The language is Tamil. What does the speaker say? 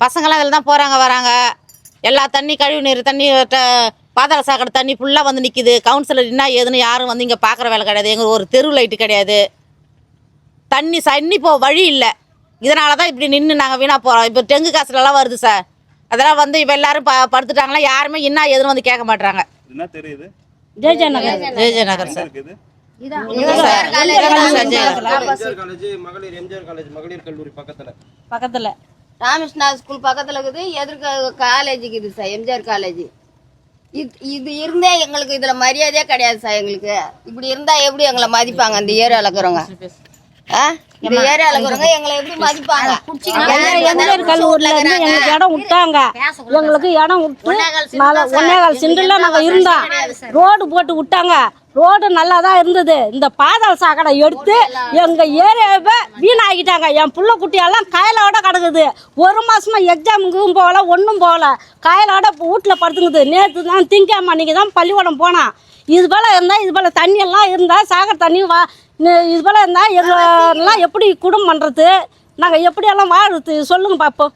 பசங்களாம் இதில் தான் போகிறாங்க வராங்க. எல்லா தண்ணி கழிவு நீர் தண்ணி பாதாள சாக்கடை தண்ணி ஃபுல்லாக வந்து நிற்கிது. கவுன்சிலர் என்ன ஏதுன்னு யாரும் வந்து இங்கே பார்க்குற வேலை கிடையாது. எங்களுக்கு ஒரு தெரு லைட்டு கிடையாது. தண்ணி வழி இல்லை. இதனால தான் இப்படி நின்று நாங்கள் வீணாக போகிறோம். இப்போ டெங்கு காசுலலாம் வருது சார். அதெல்லாம் வந்து இப்போ எல்லாரும் படுத்துட்டாங்களா, யாருமே என்ன ஏதுன்னு வந்து கேட்க மாட்டாங்க. என்ன தெரியுது? ஜெயஜெய நகர் சார். மகளிர் கல்லூரி பக்கத்துல ராமகிருஷ்ணா ஸ்கூல் பக்கத்துல இருக்குது. எதிர்க்க காலேஜ் இருக்குது சார், எம்ஜிஆர் காலேஜ். இது இருந்தே எங்களுக்கு இதுல மரியாதையே கிடையாது சார். எங்களுக்கு இப்படி இருந்தா எப்படி எங்களை மதிப்பாங்க? அந்த ஏரியால இருக்கிறவங்க இந்த ஏரியால இருக்கிறவங்க எங்களை எப்படி மதிப்பாங்க? எம்ஜிஆர் கல்லூரில இருந்து எங்களுக்கு இடம் விட்டாங்க. எங்களுக்கு இடம் விட்டு 1.25 சென்டில் நாங்கள் இருந்தோம். ரோடு போட்டு விட்டாங்க. ரோடு நல்லா தான் இருந்தது. இந்த பாதாள சாக்கடை எடுத்து எங்கள் ஏரியாவை வீணாக்கிட்டாங்க. என் புள்ள குட்டியெல்லாம் காயலோட கிடக்குது. 1 மாசமா எக்ஸாமுக்கும் போகல, ஒன்றும் போகல. காயலோட வீட்டில் படுத்துங்குது. நேற்று தான் திங்காம அன்றைக்கி தான் பள்ளிக்கூடம் போனான். இது போல் இருந்தால், இது போல் தண்ணியெல்லாம் இருந்தால், சாக்கடை தண்ணி இது போல் இருந்தால் எங்களெல்லாம் எப்படி குடும்பம் பண்ணுறது? நாங்கள் எப்படியெல்லாம் வாழுறது சொல்லுங்க பார்ப்போம்.